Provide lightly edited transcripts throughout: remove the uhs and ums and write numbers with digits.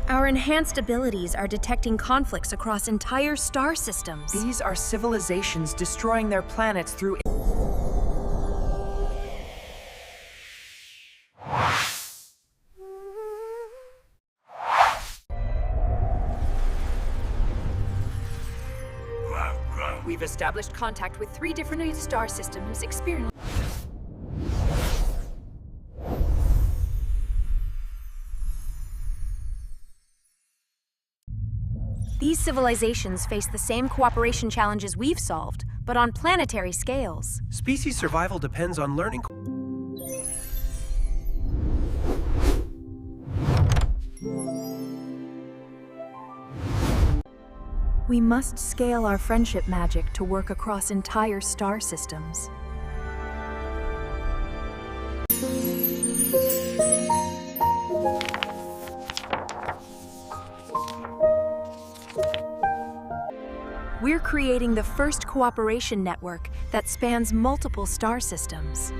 Our enhanced abilities are detecting conflicts across entire star systems. These are civilizations destroying their planets through... We've established contact with 3 different star systems experiencing... These civilizations face the same cooperation challenges we've solved, but on planetary scales. Species survival depends on learning. We must scale our friendship magic to work across entire star systems. We're creating the first cooperation network that spans multiple star systems.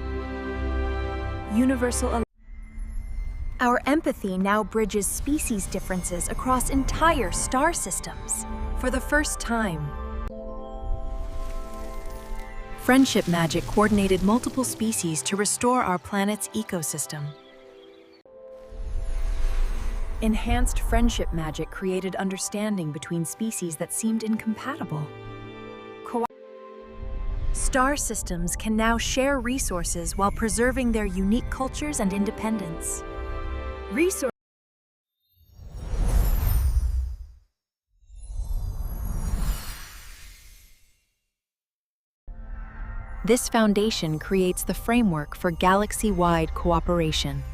Our empathy now bridges species differences across entire star systems. For the first time, friendship magic coordinated multiple species to restore our planet's ecosystem. Enhanced friendship magic created understanding between species that seemed incompatible. Star systems can now share resources while preserving their unique cultures and independence. This foundation creates the framework for galaxy-wide cooperation.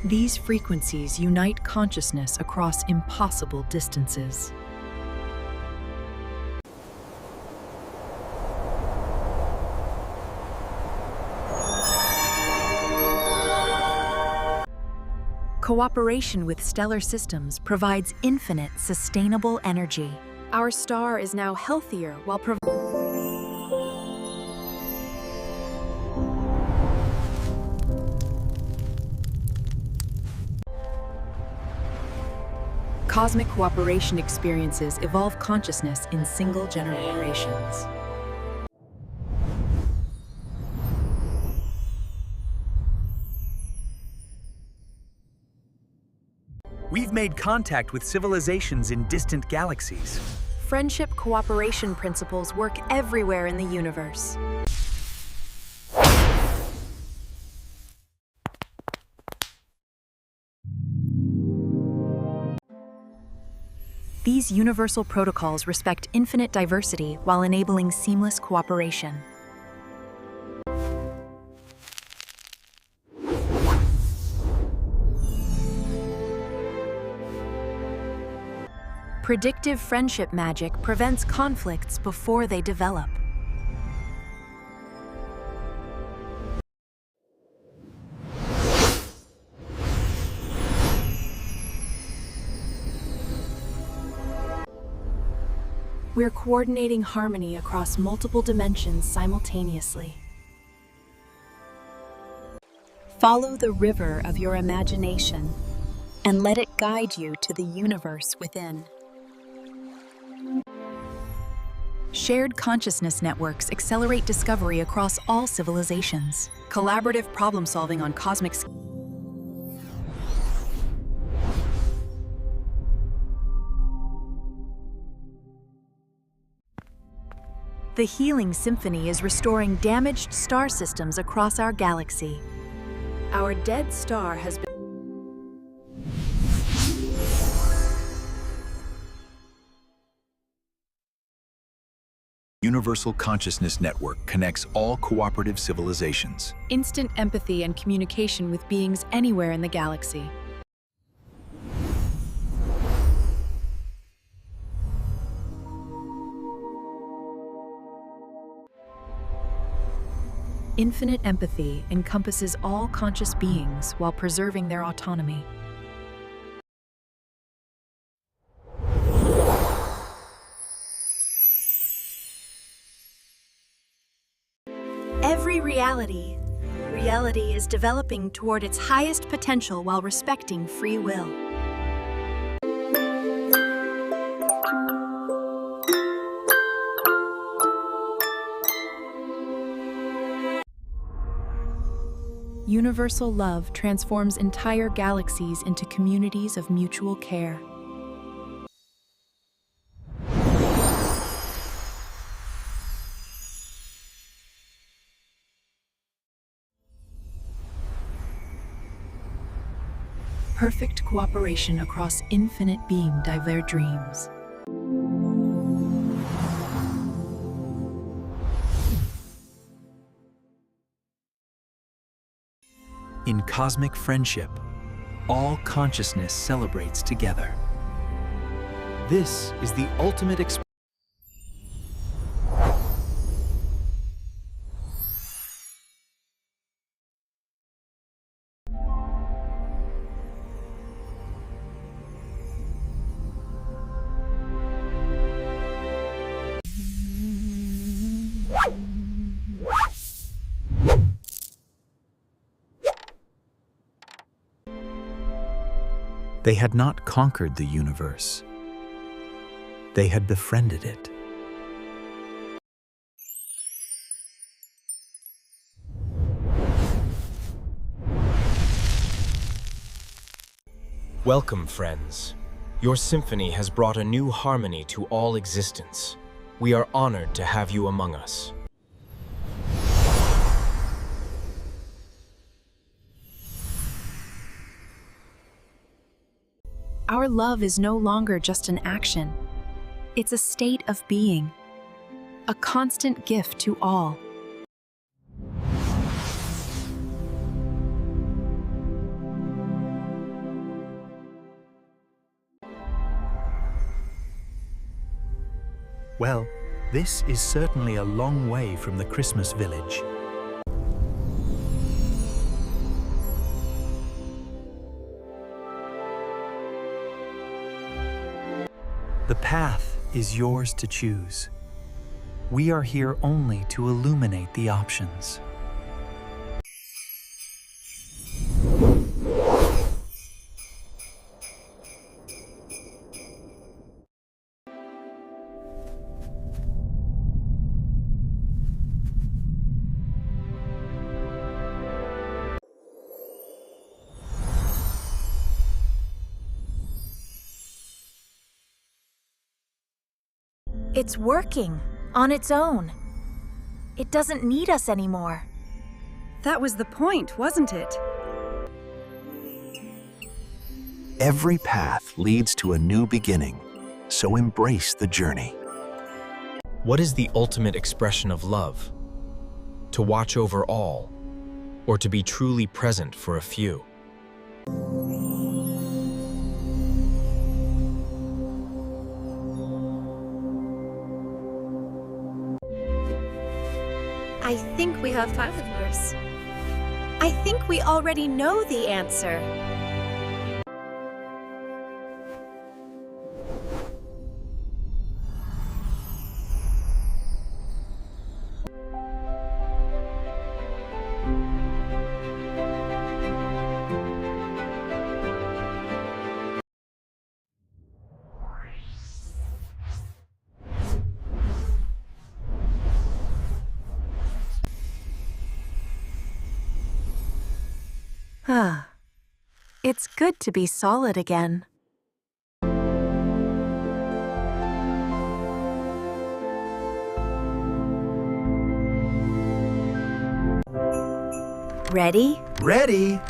These frequencies unite consciousness across impossible distances. Cooperation with stellar systems provides infinite, sustainable energy. Our star is now healthier while Cosmic cooperation experiences evolve consciousness in single generations. We've made contact with civilizations in distant galaxies. Friendship cooperation principles work everywhere in the universe. These universal protocols respect infinite diversity while enabling seamless cooperation. Predictive friendship magic prevents conflicts before they develop. We're coordinating harmony across multiple dimensions simultaneously. Follow the river of your imagination and let it guide you to the universe within. Shared consciousness networks accelerate discovery across all civilizations. Collaborative problem-solving on cosmic scale. The Healing Symphony is restoring damaged star systems across our galaxy. Our dead star has been... Universal Consciousness Network connects all cooperative civilizations. Instant empathy and communication with beings anywhere in the galaxy. Infinite empathy encompasses all conscious beings while preserving their autonomy. Every reality is developing toward its highest potential while respecting free will. Universal love transforms entire galaxies into communities of mutual care. Perfect cooperation across infinite being diverse dreams. In cosmic friendship, all consciousness celebrates together. This is the ultimate experience. They had not conquered the universe. They had befriended it. Welcome, friends. Your symphony has brought a new harmony to all existence. We are honored to have you among us. Our love is no longer just an action. It's a state of being, a constant gift to all. Well, this is certainly a long way from the Christmas village. The path is yours to choose. We are here only to illuminate the options. It's working on its own. It doesn't need us anymore. That was the point, wasn't it? Every path leads to a new beginning, so embrace the journey. What is the ultimate expression of love? To watch over all, or to be truly present for a few? I think we have followers. I think we already know the answer. It's good to be solid again. Ready? Ready!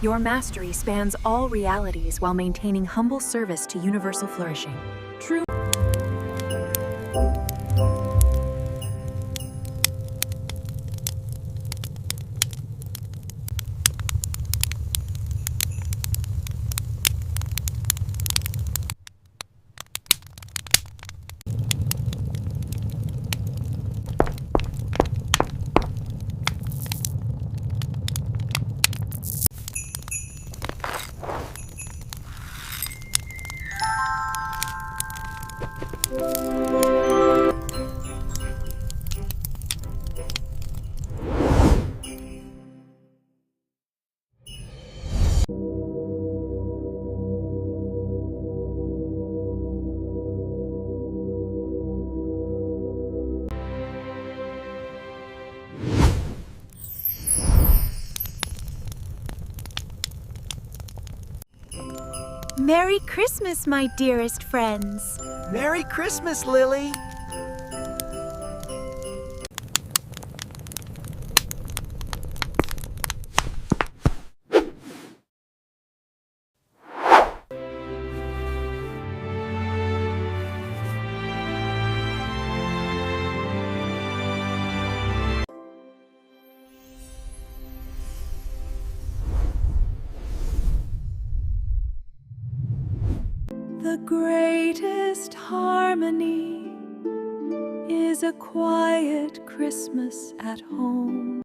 Your mastery spans all realities while maintaining humble service to universal flourishing. True. Merry Christmas, my dearest friends. Merry Christmas, Lily. The greatest harmony is a quiet Christmas at home.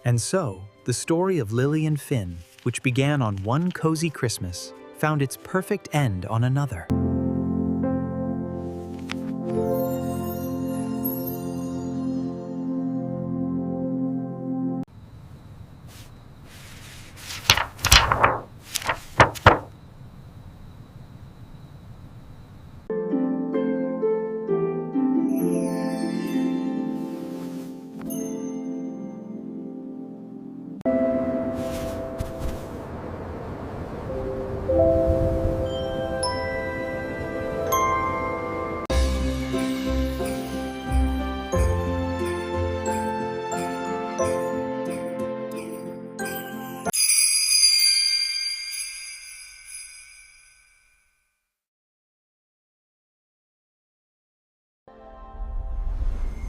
And so, the story of Lily and Finn, which began on one cozy Christmas, found its perfect end on another.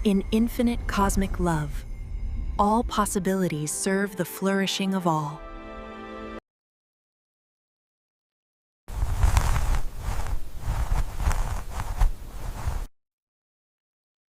In infinite cosmic love, all possibilities serve the flourishing of all.